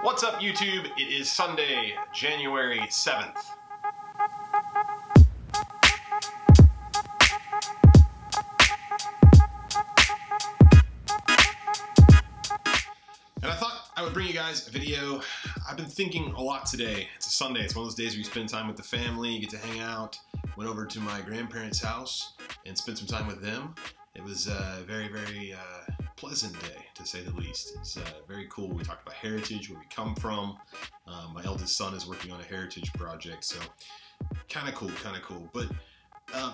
What's up, YouTube? It is Sunday, January 7th. And I thought I would bring you guys a video. I've been thinking a lot today. It's a Sunday. It's one of those days where you spend time with the family, you get to hang out. Went over to my grandparents' house and spent some time with them. It was a very, very pleasant day, to say the least. It's very cool. We talked about heritage, where we come from. My eldest son is working on a heritage project, so kind of cool, kind of cool. But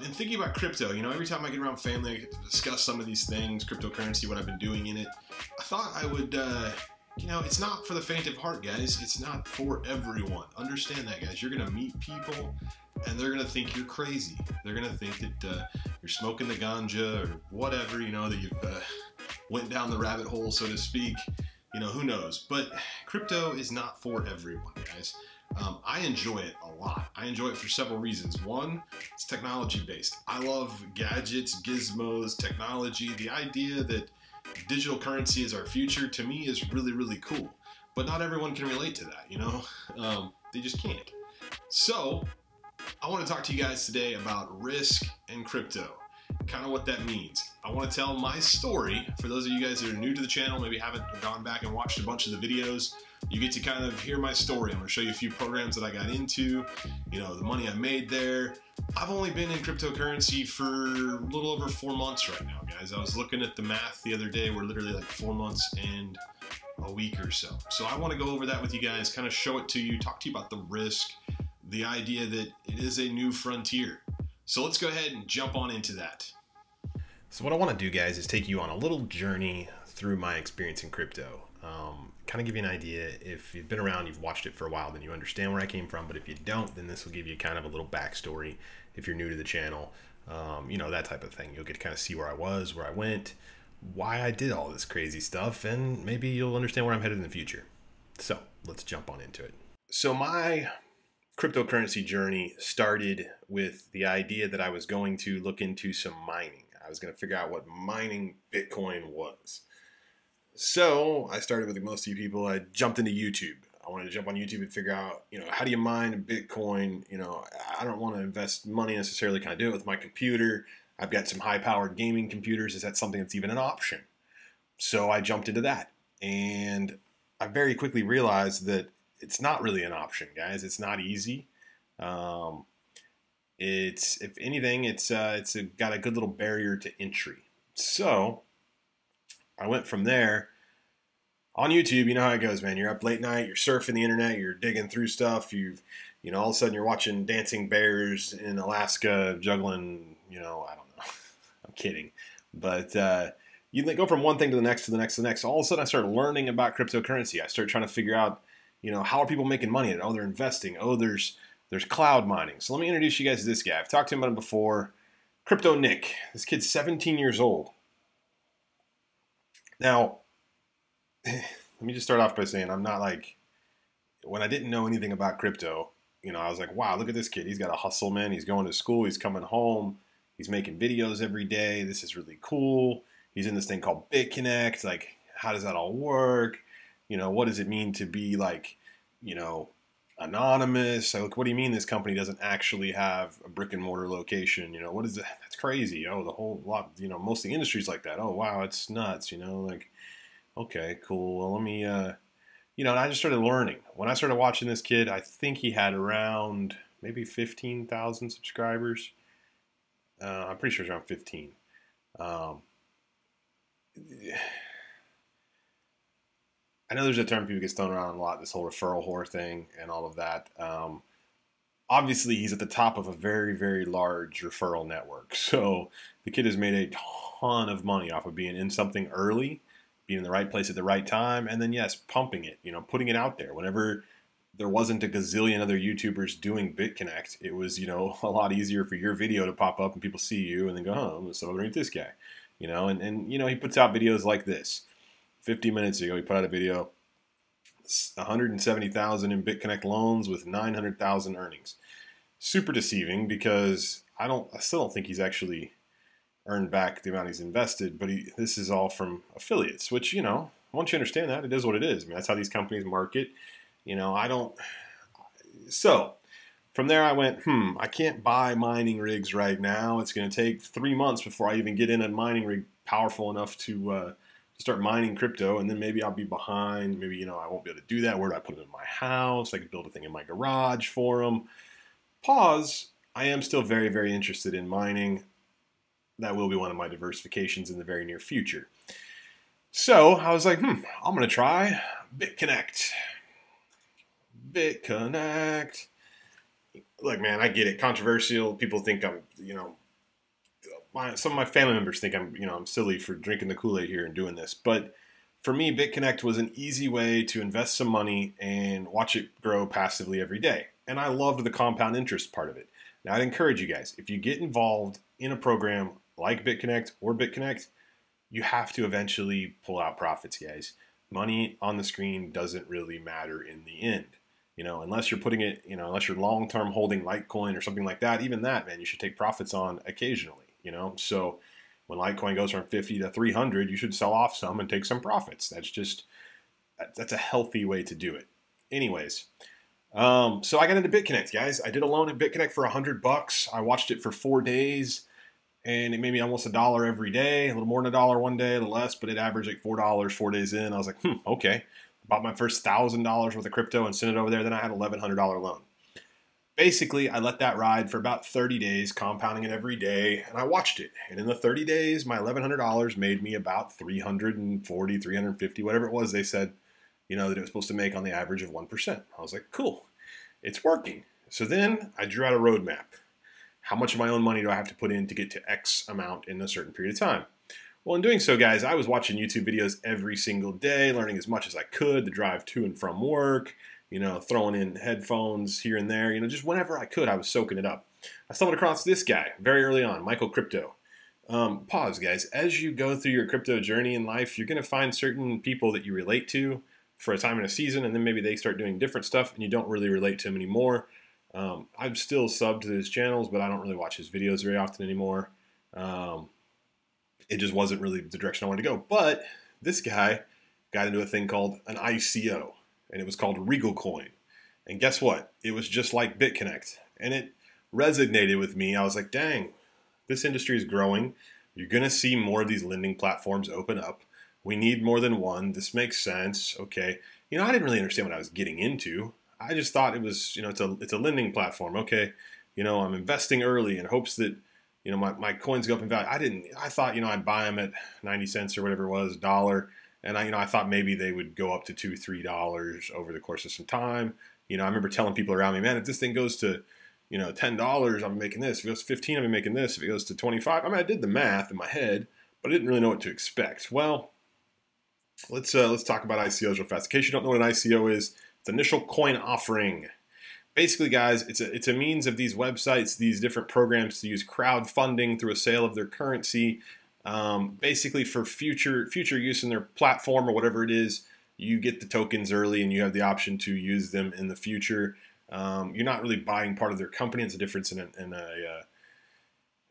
in thinking about crypto, you know, every time I get around family, I get to discuss some of these things, cryptocurrency, what I've been doing in it. I thought I would, you know, it's not for the faint of heart, guys. It's not for everyone. Understand that, guys. You're going to meet people, and they're going to think you're crazy. They're going to think that you're smoking the ganja or whatever, you know, that you've went down the rabbit hole, so to speak. You know, who knows? But crypto is not for everyone, guys. I enjoy it a lot. I enjoy it for several reasons. One, it's technology based. I love gadgets, gizmos, technology. The idea that digital currency is our future, to me, is really, really cool. But not everyone can relate to that, you know? They just can't. So, I want to talk to you guys today about risk and crypto. Kind of what that means. I want to tell my story. For those of you guys that are new to the channel, maybe haven't gone back and watched a bunch of the videos, you get to kind of hear my story. I'm going to show you a few programs that I got into, you know, the money I made there. I've only been in cryptocurrency for a little over 4 months right now, guys. I was looking at the math the other day. We're literally like 4 months and a week or so. So I want to go over that with you guys, kind of show it to you, talk to you about the risk, the idea that it is a new frontier. So let's go ahead and jump on into that. So what I want to do, guys, is take you on a little journey through my experience in crypto. Kind of give you an idea. If you've been around, you've watched it for a while, then you understand where I came from. But if you don't, then this will give you kind of a little backstory if you're new to the channel. You know, that type of thing. You'll get to kind of see where I was, where I went, why I did all this crazy stuff, and maybe you'll understand where I'm headed in the future. So let's jump on into it. So my cryptocurrency journey started with the idea that I was going to look into some mining. I was going to figure out what mining Bitcoin was. So I started with most of you people. I jumped into YouTube. I wanted to jump on YouTube and figure out, you know, how do you mine Bitcoin? You know, I don't want to invest money necessarily. Can I do it with my computer? I've got some high-powered gaming computers. Is that something that's even an option? So I jumped into that. And I very quickly realized that it's not really an option, guys. It's not easy. It's, if anything, it's got a good little barrier to entry. So I went from there. On YouTube, you know how it goes, man. You're up late night, you're surfing the internet, you're digging through stuff. You know, all of a sudden you're watching dancing bears in Alaska juggling, you know, I don't know. I'm kidding. But you go from one thing to the next, to the next, to the next. All of a sudden I started learning about cryptocurrency. I started trying to figure out, you know, how are people making money? Oh, they're investing. Oh, there's cloud mining. So let me introduce you guys to this guy. I've talked to him about him before. Crypto Nick. This kid's 17 years old. Now, let me just start off by saying I'm not like, when I didn't know anything about crypto, you know, I was like, wow, look at this kid. He's got a hustle, man. He's going to school. He's coming home. He's making videos every day. This is really cool. He's in this thing called BitConnect. Like, how does that all work? You know, what does it mean to be like, you know, anonymous? Like, what do you mean this company doesn't actually have a brick and mortar location? You know, what is that? That's crazy. Oh, the whole lot, you know, most of the industry's like that. Oh, wow, it's nuts, you know, like, okay, cool. Well, let me, you know, and I just started learning. When I started watching this kid, I think he had around maybe 15,000 subscribers. I'm pretty sure it's around 15. I know there's a term people get thrown around a lot, this whole referral whore thing and all of that. Obviously, he's at the top of a very, very large referral network. So the kid has made a ton of money off of being in something early, being in the right place at the right time, and then, yes, pumping it, you know, putting it out there. Whenever there wasn't a gazillion other YouTubers doing BitConnect, it was, you know, a lot easier for your video to pop up and people see you and then go, oh, I'm going to celebrate this guy. You know, and you know, he puts out videos like this. 50 minutes ago, he put out a video, 170,000 in BitConnect loans with 900,000 earnings. Super deceiving because I still don't think he's actually earned back the amount he's invested, but this is all from affiliates, which, you know, I want you to understand that. It is what it is. I mean, that's how these companies market. You know, I don't. So from there, I went, I can't buy mining rigs right now. It's going to take 3 months before I even get in a mining rig powerful enough to start mining crypto. And then maybe I'll be behind. Maybe, you know, I won't be able to do that. Where do I put them in my house? I could build a thing in my garage for them. Pause. I am still very, very interested in mining. That will be one of my diversifications in the very near future. So I was like, I'm going to try BitConnect. BitConnect. Look, man, I get it. Controversial. People think I'm, you know, some of my family members think I'm, you know, I'm silly for drinking the Kool-Aid here and doing this. But for me, BitConnect was an easy way to invest some money and watch it grow passively every day. And I loved the compound interest part of it. Now, I'd encourage you guys, if you get involved in a program like BitConnect or BitConnect, you have to eventually pull out profits, guys. Money on the screen doesn't really matter in the end. You know, unless you're putting it, you know, unless you're long-term holding Litecoin or something like that, even that, man, you should take profits on occasionally, you know. So when Litecoin goes from 50 to 300, you should sell off some and take some profits. That's a healthy way to do it. Anyways, so I got into BitConnect, guys. I did a loan at BitConnect for $100. I watched it for 4 days. And it made me almost $1 every day, a little more than $1 one day, a little less, but it averaged like $4 4 days in. I was like, okay. Bought my first $1,000 worth of crypto and sent it over there. Then I had an $1,100 loan. Basically, I let that ride for about 30 days, compounding it every day, and I watched it. And in the 30 days, my $1,100 made me about $340, $350, whatever it was they said, you know, that it was supposed to make on the average of 1%. I was like, cool, it's working. So then I drew out a roadmap. How much of my own money do I have to put in to get to X amount in a certain period of time? Well, in doing so, guys, I was watching YouTube videos every single day, learning as much as I could to drive to and from work, you know, throwing in headphones here and there, you know, just whenever I could, I was soaking it up. I stumbled across this guy very early on, Michael Crypto. Pause, guys. As you go through your crypto journey in life, you're going to find certain people that you relate to for a time and a season, and then maybe they start doing different stuff and you don't really relate to them anymore. I'm still subbed to his channels, but I don't really watch his videos very often anymore. It just wasn't really the direction I wanted to go. But this guy got into a thing called an ICO, and it was called Regal Coin. And guess what? It was just like BitConnect, and it resonated with me. I was like, dang, this industry is growing. You're going to see more of these lending platforms open up. We need more than one. This makes sense. Okay. You know, I didn't really understand what I was getting into. I just thought it was, you know, it's a lending platform. Okay, you know, I'm investing early in hopes that, you know, my coins go up in value. I thought, you know, I'd buy them at 90 cents or whatever it was, $1. And I thought maybe they would go up to $2, $3 over the course of some time. You know, I remember telling people around me, man, if this thing goes to, you know, $10, I'm making this. If it goes to 15, I'm making this. If it goes to 25, I mean, I did the math in my head, but I didn't really know what to expect. Well, let's talk about ICOs real fast. In case you don't know what an ICO is, it's initial coin offering. Basically, guys, it's a means of these websites, these different programs to use crowdfunding through a sale of their currency, basically for future use in their platform or whatever it is. You get the tokens early, and you have the option to use them in the future. You're not really buying part of their company. It's a difference in an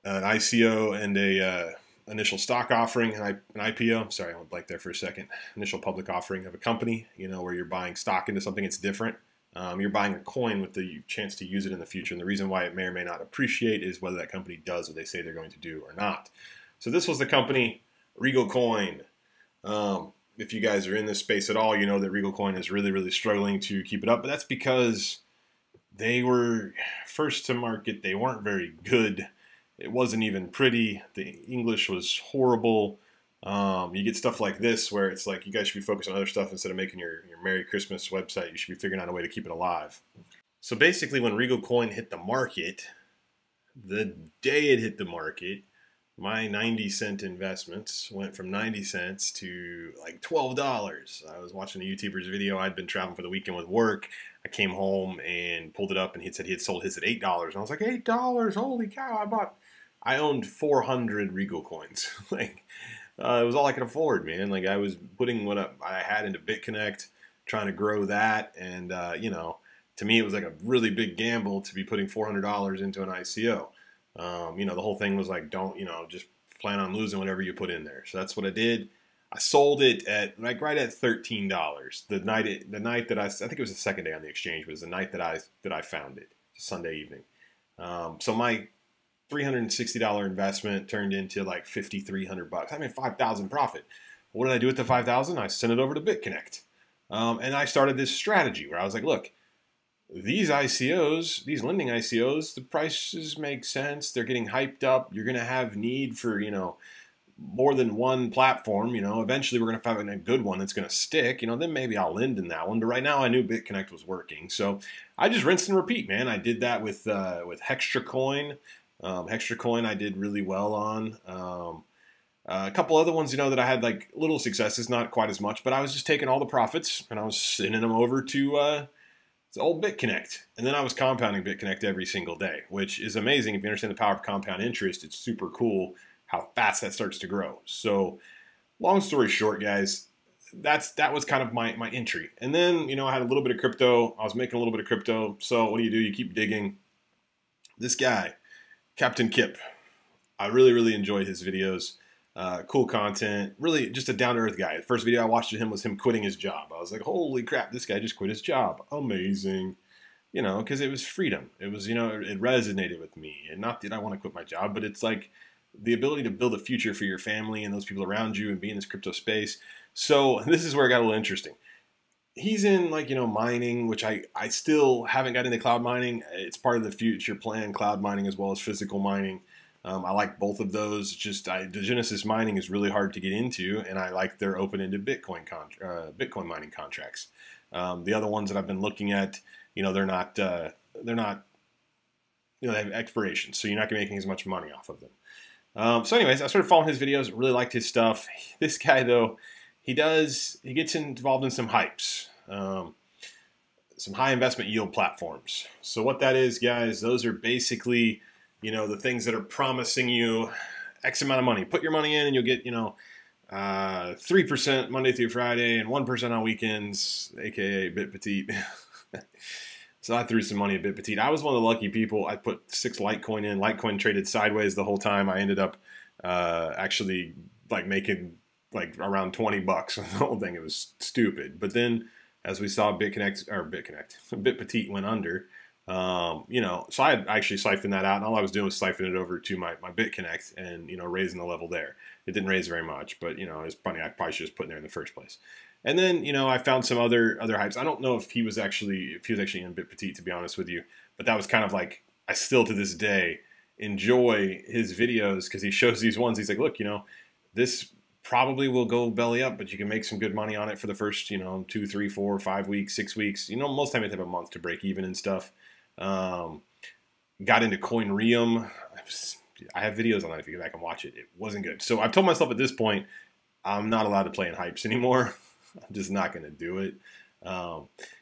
ICO and a initial stock offering, an IPO. Sorry, I went blank there for a second. Initial public offering of a company, you know, where you're buying stock into something. It's different. You're buying a coin with the chance to use it in the future. And the reason why it may or may not appreciate is whether that company does what they say they're going to do or not. So this was the company, Regal Coin. If you guys are in this space at all, you know that Regal Coin is really, really struggling to keep it up. But that's because they were first to market. They weren't very good. It wasn't even pretty. The English was horrible. You get stuff like this where it's like you guys should be focused on other stuff instead of making your Merry Christmas website. You should be figuring out a way to keep it alive. So basically when Regal Coin hit the market, the day it hit the market, my 90-cent investments went from 90 cents to like $12. I was watching a YouTuber's video. I'd been traveling for the weekend with work. I came home and pulled it up, and he said he had sold his at $8. And I was like, $8? Holy cow, I owned 400 Regal coins. Like, it was all I could afford, man. Like, I was putting what I had into BitConnect, trying to grow that. And, you know, to me, it was like a really big gamble to be putting $400 into an ICO. You know, the whole thing was like, don't, you know, just plan on losing whatever you put in there. So that's what I did. I sold it at like right at $13. The night that I think it was the second day on the exchange, was the night that I found it, Sunday evening. So my $360 investment turned into like $5,300. I made 5,000 profit. What did I do with the 5,000? I sent it over to BitConnect, and I started this strategy where I was like, look, these ICOs, these lending ICOs, the prices make sense. They're getting hyped up. You're going to have need for, more than one platform. Eventually we're going to find a good one that's going to stick. Then maybe I'll lend in that one. But right now I knew BitConnect was working. So I just rinse and repeat, man. I did that with HextraCoin. HextraCoin I did really well on. A couple other ones, that I had like little successes, not quite as much. But I was just taking all the profits and I was sending them over to old BitConnect. And then I was compounding BitConnect every single day, which is amazing. If you understand the power of compound interest, it's super cool how fast that starts to grow. So long story short, guys, that was kind of my entry. And then, I had a little bit of crypto. I was making a little bit of crypto. So what do? You keep digging. This guy, Captain Kip, I really, really enjoyed his videos. Cool content, really just a down-to-earth guy. The first video I watched of him was him quitting his job. I was like, holy crap, this guy just quit his job. Amazing. Because it was freedom. It was, it resonated with me. And not that I want to quit my job, but it's like the ability to build a future for your family and those people around you and be in this crypto space. So this is where it got a little interesting. He's in like, mining, which I still haven't got into cloud mining. It's part of the future plan, cloud mining as well as physical mining. I like both of those. Just the Genesis mining is really hard to get into, and I like their open-ended Bitcoin mining contracts. The other ones that I've been looking at, they're not, they have expirations, so you're not gonna be making as much money off of them. So anyways, I started following his videos, really liked his stuff. This guy though, he gets involved in some hypes, some high investment yield platforms. So what that is, guys, those are basically the things that are promising you X amount of money. Put your money in and you'll get, 3% Monday through Friday and 1% on weekends, aka BitPetite. So I threw some money at BitPetite. I was one of the lucky people. I put 6 Litecoin in. Litecoin traded sideways the whole time. I ended up actually like making like around 20 bucks on the whole thing. It was stupid. But then as we saw BitPetite went under, so I had actually siphoned that out, and all I was doing was siphoning it over to my BitConnect and, raising the level there. It didn't raise very much, but, it's funny. I probably should just put in there in the first place. And then, I found some other hypes. I don't know if he was actually in BitPetite, to be honest with you, but that was kind of like, I still to this day enjoy his videos because he shows these ones. He's like, look, this probably will go belly up, but you can make some good money on it for the first, 2, 3, 4, 5 weeks, 6 weeks. Most time it have a month to break even and stuff. Got into Coinreum. I have videos on that if you go back and watch it. It wasn't good. So I've told myself at this point, I'm not allowed to play in hypes anymore. I'm just not going to do it.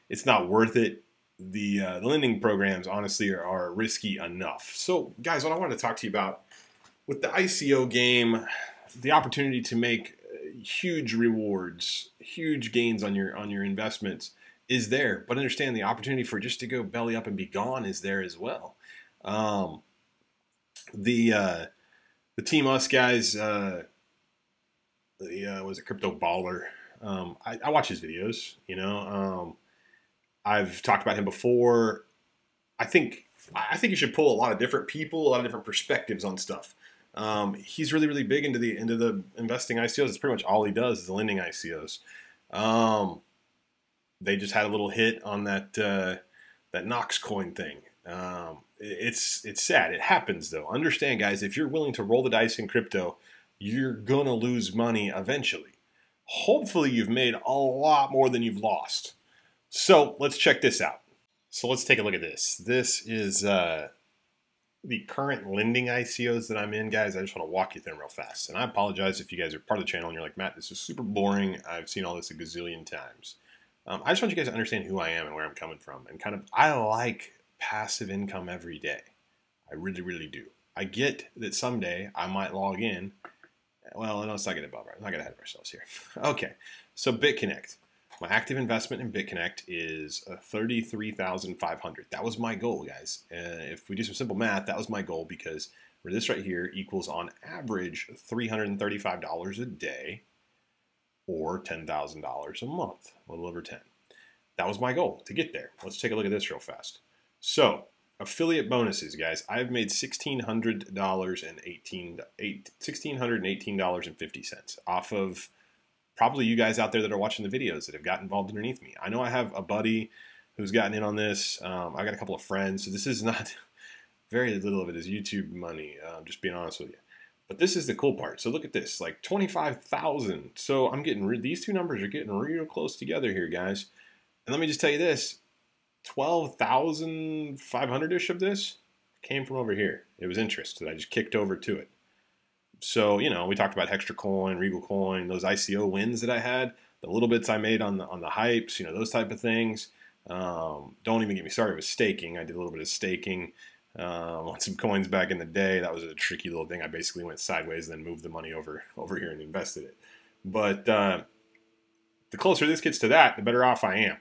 It's not worth it. The lending programs, honestly, are risky enough. So, guys, what I wanted to talk to you about with the ICO game, the opportunity to make huge rewards, huge gains on your investments is there, but understand the opportunity for just to go belly up and be gone is there as well. The Team Us guys, was a Crypto Baller. I watch his videos. I've talked about him before. I think you should pull a lot of different people, a lot of different perspectives on stuff. He's really, really big into the investing ICOs. It's pretty much all he does is the lending ICOs. They just had a little hit on that Knox coin thing. It's sad. It happens though. Understand, guys, if you're willing to roll the dice in crypto, you're gonna lose money eventually. Hopefully you've made a lot more than you've lost. So let's check this out. So let's take a look at this. This is the current lending ICOs that I'm in, guys. I just want to walk you through them real fast. And I apologize if you guys are part of the channel and you're like, Matt, this is super boring. I've seen all this a gazillion times. I just want you guys to understand who I am and where I'm coming from. And kind of, I like passive income every day. I really, really do. I get that someday I might log in. Well, let's not get above right. Let's not get ahead of ourselves here. Okay, so BitConnect. My active investment in BitConnect is $33,500. That was my goal, guys. If we do some simple math, that was my goal because this right here equals on average $335 a day. or $10,000 a month, a little over 10. That was my goal to get there. Let's take a look at this real fast. So affiliate bonuses, guys. I've made $1,618.50 off of probably you guys out there that are watching the videos that have got involved underneath me. I know I have a buddy who's gotten in on this. I got a couple of friends, so this is not very little of it is YouTube money. Just being honest with you. But this is the cool part. So look at this, like 25,000. So I'm getting these two numbers are getting real close together here, guys. And let me just tell you this: 12,500-ish of this came from over here. It was interest that I just kicked over to it. So, you know, we talked about Hextra Coin, Regal Coin, those ICO wins that I had, the little bits I made on the hypes, you know, those type of things. Don't even get me started with staking. I did a little bit of staking on some coins back in the day. That was a tricky little thing. I basically went sideways and then moved the money over here and invested it. But the closer this gets to that, the better off I am.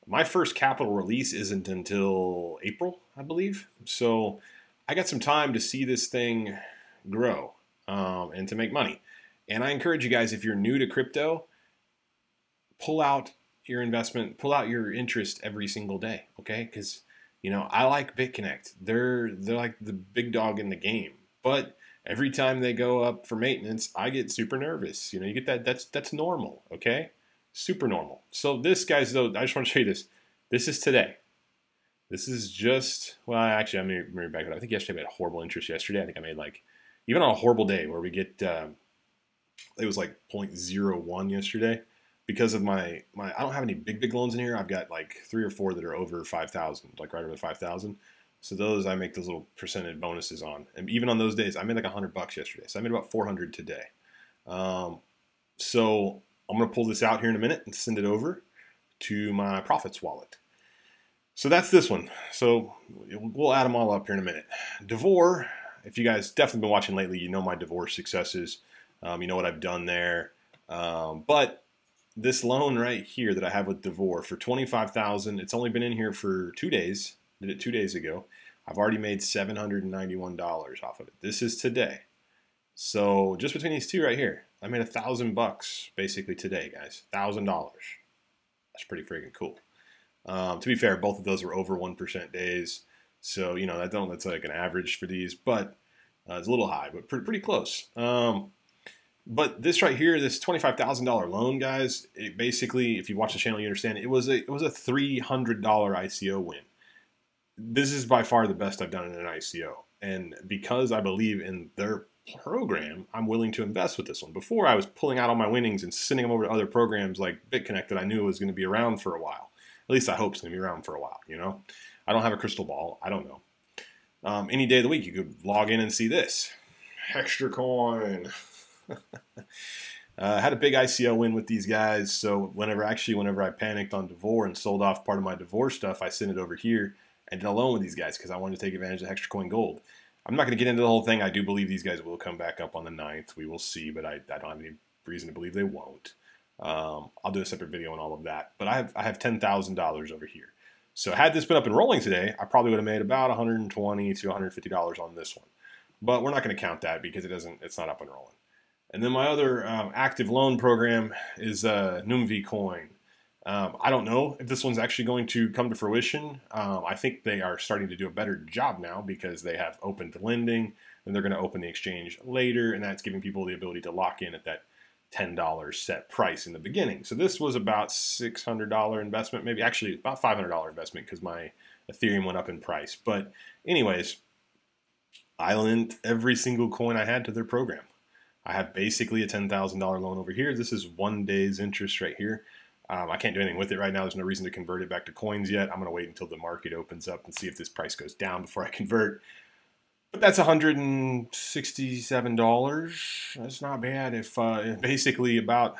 My first capital release isn't until April, I believe. So I got some time to see this thing grow. And to make money. And I encourage you guys, if you're new to crypto, pull out your investment, pull out your interest every single day, okay? Because, you know, I like BitConnect. They're like the big dog in the game. But every time they go up for maintenance, I get super nervous. You know, you get that, that's normal, okay? Super normal. So this, guys, though, I just want to show you this. This is today. This is just, well, actually, I'm going to back it up. I think yesterday I had horrible interest yesterday. I think I made like, even on a horrible day where we get, it was like 0.01 yesterday because of my I don't have any big loans in here. I've got like 3 or 4 that are over 5,000, like right over 5,000. So those I make those little percentage bonuses on. And even on those days, I made like $100 yesterday. So I made about 400 today. So I'm going to pull this out here in a minute and send it over to my profits wallet. So that's this one. So we'll add them all up here in a minute. Devore. If you guys definitely been watching lately, you know my divorce successes. You know what I've done there. But this loan right here that I have with Devore for $25,000, it's only been in here for 2 days. Did it 2 days ago. I've already made $791 off of it. This is today. So just between these two right here, I made $1,000 basically today, guys. $1,000. That's pretty freaking cool. To be fair, both of those were over 1% days. So, you know, that's like an average for these, but it's a little high, but pretty close. But this right here, this $25,000 loan, guys, it basically, if you watch the channel, you understand, it was a $300 ICO win. This is by far the best I've done in an ICO. And because I believe in their program, I'm willing to invest with this one. Before, I was pulling out all my winnings and sending them over to other programs like BitConnect that I knew was going to be around for a while. At least I hope it's going to be around for a while, you know? I don't have a crystal ball. I don't know. Any day of the week, you could log in and see this. Extra coin. Had a big ICO win with these guys. So whenever I panicked on Devore and sold off part of my Devore stuff, I sent it over here and did a loan with these guys because I wanted to take advantage of Extra Coin Gold. I'm not going to get into the whole thing. I do believe these guys will come back up on the 9th. We will see, but I don't have any reason to believe they won't. I'll do a separate video on all of that. But I have $10,000 over here. So had this been up and rolling today, I probably would have made about $120 to $150 on this one. But we're not going to count that because it's not up and rolling. And then my other active loan program is Numvi Coin. I don't know if this one's actually going to come to fruition. I think they are starting to do a better job now because they have opened lending and they're going to open the exchange later, and that's giving people the ability to lock in at that $10 set price in the beginning. So this was about $600 investment, maybe actually about $500 investment because my Ethereum went up in price. But anyways, I lent every single coin I had to their program. I have basically a $10,000 loan over here. This is 1 day's interest right here. I can't do anything with it right now. There's no reason to convert it back to coins yet. I'm going to wait until the market opens up and see if this price goes down before I convert. But that's $167. That's not bad. If basically about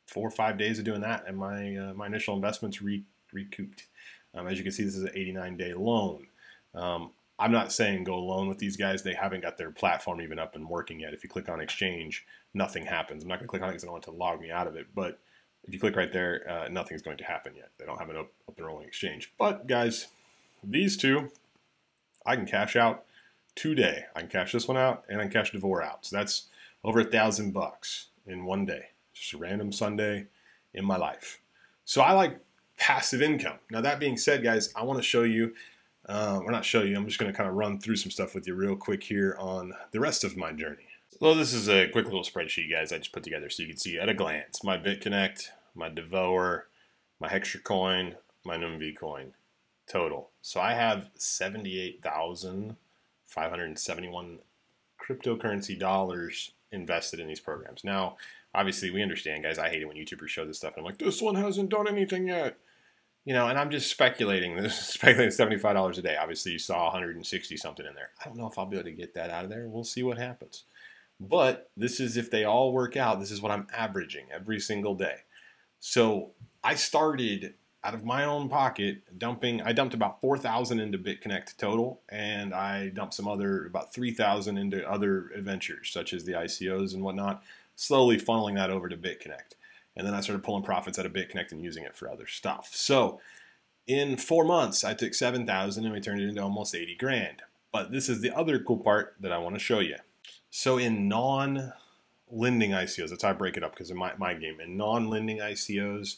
4 or 5 days of doing that, and my initial investment's recouped. As you can see, this is an 89-day loan. I'm not saying go loan with these guys. They haven't got their platform even up and working yet. If you click on exchange, nothing happens. I'm not going to click on it because I don't want it to log me out of it. But if you click right there, nothing's going to happen yet. They don't have an up and rolling exchange. But guys, these two, I can cash out today. I can cash this one out and I can cash Devore out. So that's over $1,000 in 1 day. Just a random Sunday in my life. So I like passive income. Now that being said, guys, I want to show you, or not show you, I'm just going to kind of run through some stuff with you real quick here on the rest of my journey. Well, this is a quick little spreadsheet, guys, I just put together so you can see at a glance my BitConnect, my Devour, my Hextra coin, my NumV coin total. So I have 78,571 cryptocurrency dollars invested in these programs. Now, obviously, we understand, guys. I hate it when YouTubers show this stuff, and I'm like, this one hasn't done anything yet. You know, and I'm just speculating. This is speculating $75 a day. Obviously, you saw 160 something in there. I don't know if I'll be able to get that out of there. We'll see what happens. But this is if they all work out. This is what I'm averaging every single day. So I started out of my own pocket dumping. I dumped about 4,000 into BitConnect total, and I dumped some other about 3,000 into other adventures such as the ICOs and whatnot, slowly funneling that over to BitConnect. And then I started pulling profits out of BitConnect and using it for other stuff. So in 4 months, I took 7,000 and we turned it into almost 80 grand. But this is the other cool part that I want to show you. So in non-lending ICOs, that's how I break it up because in my game, in non-lending ICOs,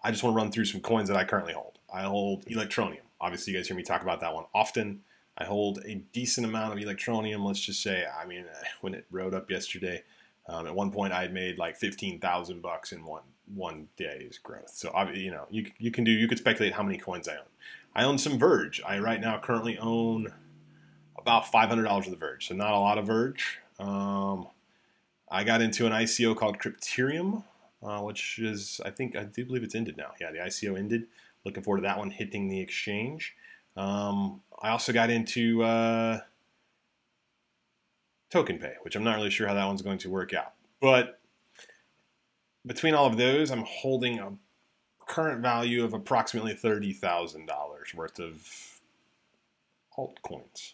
I just want to run through some coins that I currently hold. I hold Electronium. Obviously, you guys hear me talk about that one often. I hold a decent amount of Electronium. Let's just say, I mean, when it rode up yesterday, at one point I had made like 15,000 bucks in one day's growth. So you know, you could speculate how many coins I own. I own some Verge. I right now currently own about $500 of the Verge, so not a lot of Verge. I got into an ICO called Crypterium, which is, I do believe it's ended now. Yeah, the ICO ended. Looking forward to that one hitting the exchange. I also got into TokenPay, which I'm not really sure how that one's going to work out. But between all of those, I'm holding a current value of approximately $30,000 worth of altcoins.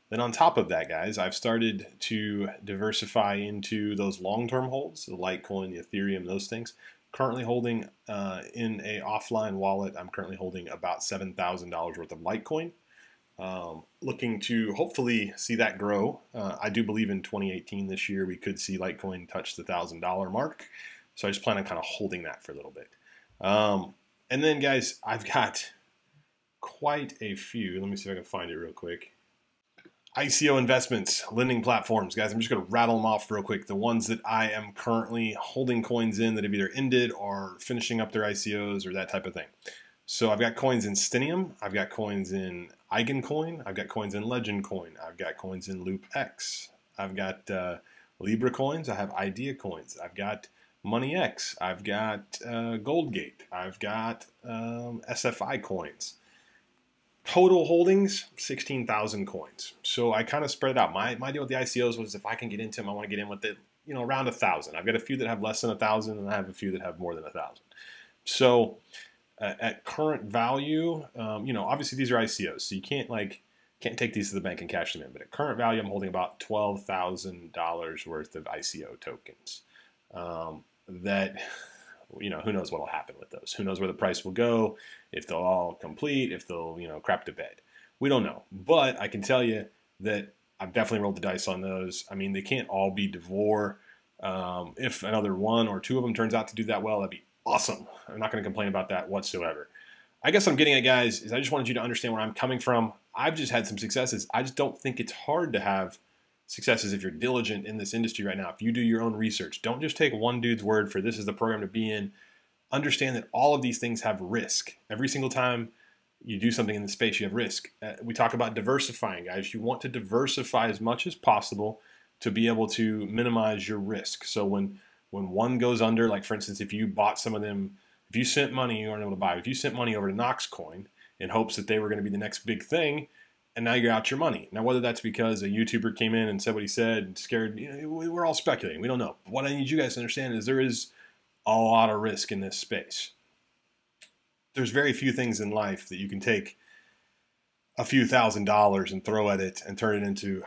Then on top of that, guys, I've started to diversify into those long-term holds, the Litecoin, the Ethereum, those things. Currently holding in a offline wallet, I'm currently holding about $7,000 worth of Litecoin. Looking to hopefully see that grow. I do believe in 2018, this year, we could see Litecoin touch the $1,000 mark. So I just plan on kind of holding that for a little bit. And then, guys, I've got quite a few. Let me see if I can find it real quick. ICO investments, lending platforms. Guys, I'm just going to rattle them off real quick. The ones that I am currently holding coins in that have either ended or finishing up their ICOs or that type of thing. So I've got coins in Stinium. I've got coins in Eigencoin. I've got coins in Legend Coin. I've got coins in LoopX. I've got Libra coins. I have Idea coins. I've got MoneyX. I've got Goldgate. I've got SFI coins. Total holdings, 16,000 coins. So I kind of spread it out. My deal with the ICOs was if I can get into them, I want to get in with it, you know, around 1,000. I've got a few that have less than 1,000, and I have a few that have more than 1,000. So at current value, you know, obviously these are ICOs, so you can't take these to the bank and cash them in. But at current value, I'm holding about $12,000 worth of ICO tokens. That, you know, who knows what will happen with those? Who knows where the price will go? If they'll all complete? If they'll, you know, crap to bed? We don't know. But I can tell you that I've definitely rolled the dice on those. I mean, they can't all be Devore. If another one or two of them turns out to do that well, that'd be awesome. I'm not going to complain about that whatsoever. I guess what I'm getting at, guys, is I just wanted you to understand where I'm coming from. I've just had some successes. I just don't think it's hard to have successes if you're diligent in this industry right now. If you do your own research, don't just take one dude's word for this is the program to be in. Understand that all of these things have risk. Every single time you do something in the space, you have risk. We talk about diversifying, guys. You want to diversify as much as possible to be able to minimize your risk. So when one goes under, like for instance, if you bought some of them, if you sent money, you weren't able to buy. If you sent money over to Knoxcoin in hopes that they were going to be the next big thing, and now you're out your money. Now, whether that's because a YouTuber came in and said what he said and scared, you know, we're all speculating. We don't know. But what I need you guys to understand is there is a lot of risk in this space. There's very few things in life that you can take a few $1,000s and throw at it and turn it into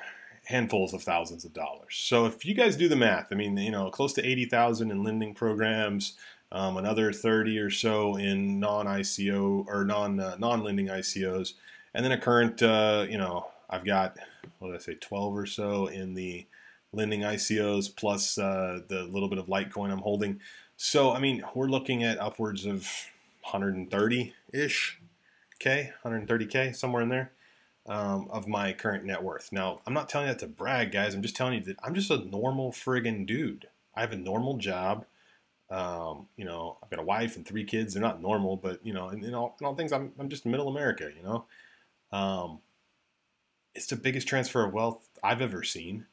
handfuls of thousands of dollars. So if you guys do the math, I mean, you know, close to 80,000 in lending programs, another 30 or so in non-ICO or non-lending ICOs. And then a current, you know, I've got, what did I say, 12 or so in the lending ICOs plus the little bit of Litecoin I'm holding. So, I mean, we're looking at upwards of 130-ish K, 130K, somewhere in there, of my current net worth. Now, I'm not telling you that to brag, guys. I'm just telling you that I'm just a normal friggin' dude. I have a normal job. You know, I've got a wife and 3 kids. They're not normal, but, you know, in all things, I'm just middle America, you know. It's the biggest transfer of wealth I've ever seen.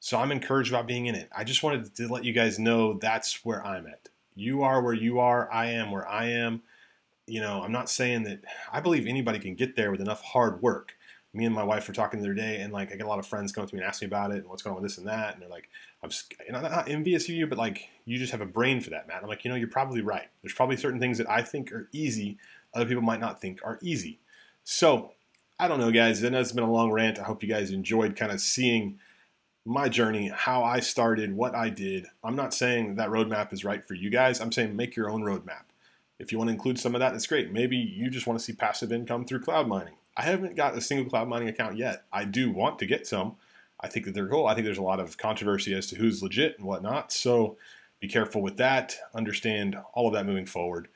So I'm encouraged about being in it. I just wanted to let you guys know that's where I'm at. You are where you are. I am where I am. You know, I'm not saying that I believe anybody can get there with enough hard work. Me and my wife were talking the other day, and like I get a lot of friends come up to me and ask me about it and what's going on with this and that, and they're like, I'm not envious of you, but like you just have a brain for that, Matt. I'm like, you know, you're probably right. There's probably certain things that I think are easy, other people might not think are easy. So I don't know, guys. I know it's been a long rant. I hope you guys enjoyed kind of seeing my journey, how I started, what I did. I'm not saying that roadmap is right for you guys. I'm saying make your own roadmap. If you want to include some of that, that's great. Maybe you just want to see passive income through cloud mining. I haven't got a single cloud mining account yet. I do want to get some. I think that they're cool. I think there's a lot of controversy as to who's legit and whatnot. So be careful with that. Understand all of that moving forward.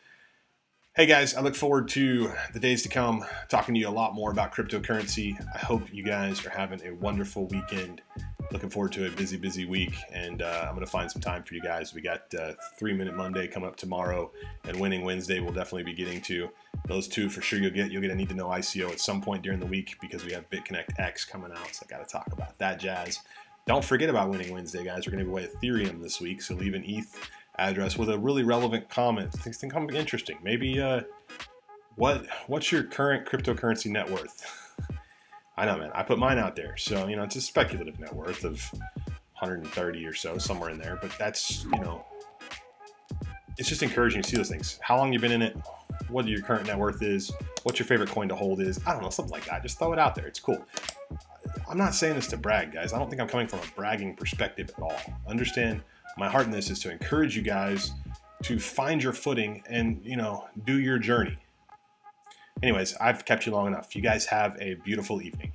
Hey guys, I look forward to the days to come, talking to you a lot more about cryptocurrency. I hope you guys are having a wonderful weekend. Looking forward to a busy, busy week, and I'm going to find some time for you guys. We got 3-Minute Monday coming up tomorrow, and Winning Wednesday we'll definitely be getting to. Those two for sure you'll get a Need to Know ICO at some point during the week because we have BitConnect X coming out, so I got to talk about that jazz. Don't forget about Winning Wednesday, guys. We're going to give away Ethereum this week, so leave an ETH address with a really relevant comment. Things can come interesting. Maybe what's your current cryptocurrency net worth? I know, man. I put mine out there, so you know it's a speculative net worth of 130 or so, somewhere in there. But that's, you know, it's just encouraging to see those things. How long you been in it? What your current net worth is? What your favorite coin to hold is? I don't know, something like that. Just throw it out there. It's cool. I'm not saying this to brag, guys. I don't think I'm coming from a bragging perspective at all. Understand, my heart in this is to encourage you guys to find your footing and, you know, do your journey. Anyways, I've kept you long enough. You guys have a beautiful evening.